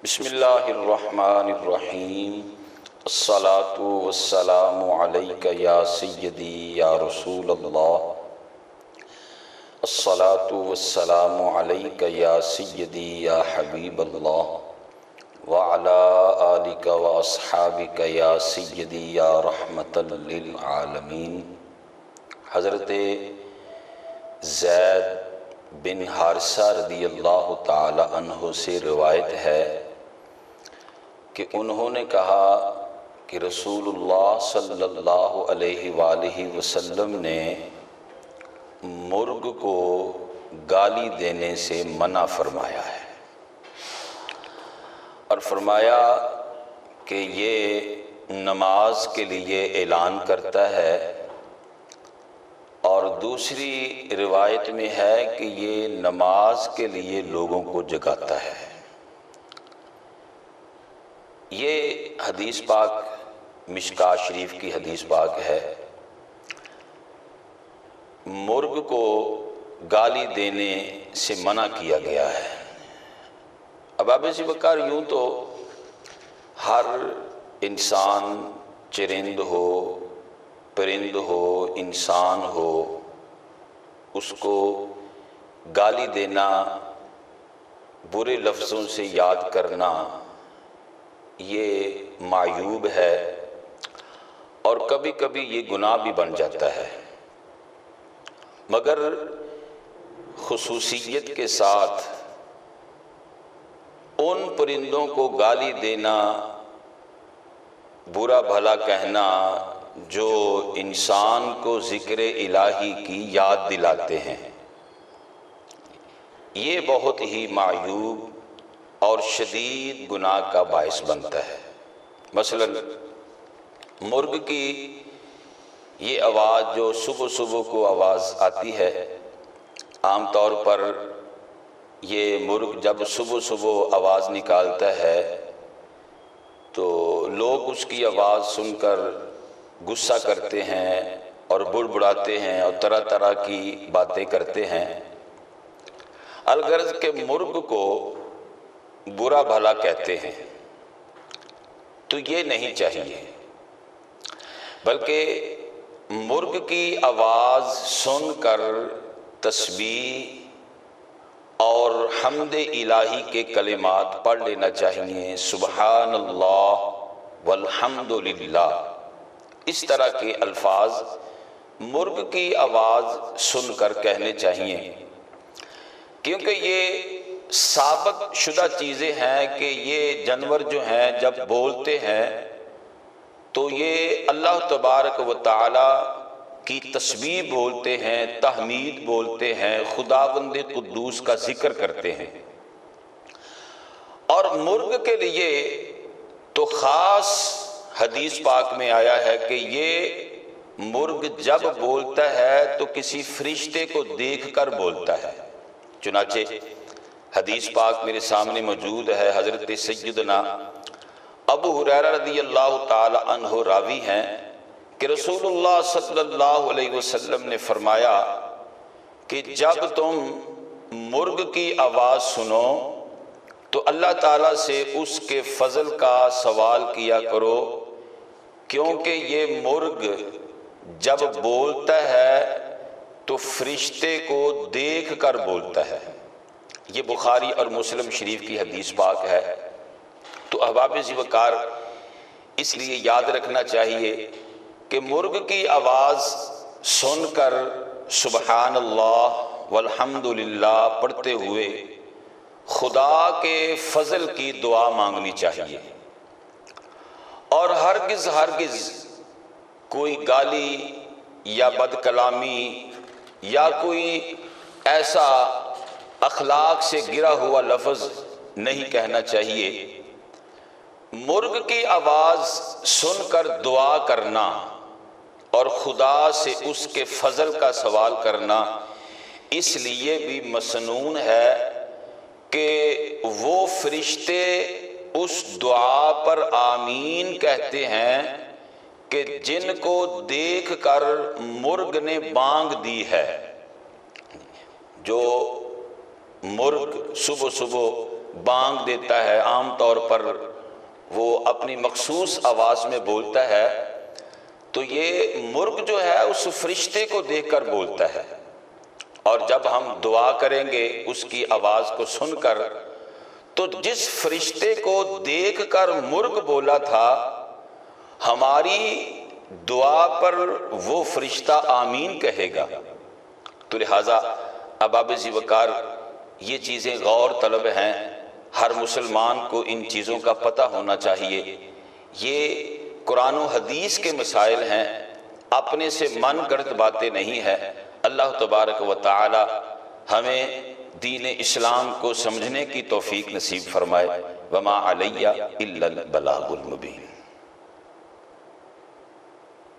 بسم اللہ الرحمن الرحیم الصلاة والسلام علیک یا سیدی یا رسول اللہ الصلاة والسلام علیک یا سیدی یا حبیب اللہ وعلی آلک و اصحابک یا سیدی یا رحمت للعالمین۔ حضرت زید بن حارثہ رضی اللہ تعالی عنہ سے روایت ہے کہ انہوں نے کہا کہ رسول اللہ صلی اللہ علیہ وآلہ وسلم نے مرغ کو گالی دینے سے منع فرمایا ہے، اور فرمایا کہ یہ نماز کے لیے اعلان کرتا ہے، اور دوسری روایت میں ہے کہ یہ نماز کے لیے لوگوں کو جگاتا ہے۔ یہ حدیث پاک مشکاۃ شریف کی حدیث پاک ہے۔ مرغ کو گالی دینے سے منع کیا گیا ہے۔ اب آپ سے بکار یوں تو ہر انسان، چرند ہو، پرند ہو، انسان ہو، اس کو گالی دینا، برے لفظوں سے یاد کرنا یہ معیوب ہے، اور کبھی کبھی یہ گناہ بھی بن جاتا ہے، مگر خصوصیت کے ساتھ ان پرندوں کو گالی دینا، برا بھلا کہنا جو انسان کو ذکر الہی کی یاد دلاتے ہیں، یہ بہت ہی معیوب اور شدید گناہ کا باعث بنتا ہے۔ مثلا مرغ کی یہ آواز جو صبح صبح کو آواز آتی ہے، عام طور پر یہ مرغ جب صبح صبح آواز نکالتا ہے تو لوگ اس کی آواز سن کر غصہ کرتے ہیں اور بڑبڑاتے ہیں اور طرح طرح کی باتیں کرتے ہیں، الغرض کہ مرغ کو برا بھلا کہتے ہیں۔ تو یہ نہیں چاہیے، بلکہ مرغ کی آواز سن کر تسبیح اور حمد الہی کے کلمات پڑھ لینا چاہیے، سبحان اللہ والحمد للہ، اس طرح کے الفاظ مرغ کی آواز سن کر کہنے چاہیے، کیونکہ یہ ثابت شدہ چیزیں ہیں کہ یہ جانور جو ہیں جب بولتے ہیں تو یہ اللہ تبارک و تعالی کی تسبیح بولتے ہیں، تحمید بولتے ہیں، خداوند قدوس کا ذکر کرتے ہیں۔ اور مرغ کے لیے تو خاص حدیث پاک میں آیا ہے کہ یہ مرغ جب بولتا ہے تو کسی فرشتے کو دیکھ کر بولتا ہے۔ چنانچہ حدیث پاک میرے سامنے موجود ہے، حضرت سیدنا ابو ہریرہ رضی اللہ تعالی عنہ راوی ہیں کہ رسول اللہ صلی اللہ علیہ وسلم نے فرمایا کہ جب تم مرغ کی آواز سنو تو اللہ تعالیٰ سے اس کے فضل کا سوال کیا کرو، کیونکہ یہ مرغ جب بولتا ہے تو فرشتے کو دیکھ کر بولتا ہے۔ یہ بخاری اور مسلم شریف کی حدیث پاک ہے۔ تو احباب وقار اس لیے یاد رکھنا چاہیے کہ مرغ کی آواز سن کر سبحان اللہ والحمد للہ پڑھتے ہوئے خدا کے فضل کی دعا مانگنی چاہیے، اور ہرگز کوئی گالی یا بد کلامی یا کوئی ایسا اخلاق سے گرا ہوا لفظ نہیں کہنا چاہیے۔ مرغ کی آواز سن کر دعا کرنا اور خدا سے اس کے فضل کا سوال کرنا اس لیے بھی مسنون ہے کہ وہ فرشتے اس دعا پر آمین کہتے ہیں کہ جن کو دیکھ کر مرغ نے بانگ دی ہے۔ جو مرغ صبح صبح بانگ دیتا ہے عام طور پر وہ اپنی مخصوص آواز میں بولتا ہے، تو یہ مرغ جو ہے اس فرشتے کو دیکھ کر بولتا ہے، اور جب ہم دعا کریں گے اس کی آواز کو سن کر، تو جس فرشتے کو دیکھ کر مرغ بولا تھا، ہماری دعا پر وہ فرشتہ آمین کہے گا۔ تو لہٰذا احباب ذی وقار یہ چیزیں غور طلب ہیں، ہر مسلمان کو ان چیزوں کا پتہ ہونا چاہیے۔ یہ قرآن و حدیث کے مسائل ہیں، اپنے سے من گڑت باتیں نہیں ہیں۔ اللہ تبارک و تعالی ہمیں دین اسلام کو سمجھنے کی توفیق نصیب فرمائے۔ وما علیہ الا البلاغ المبین۔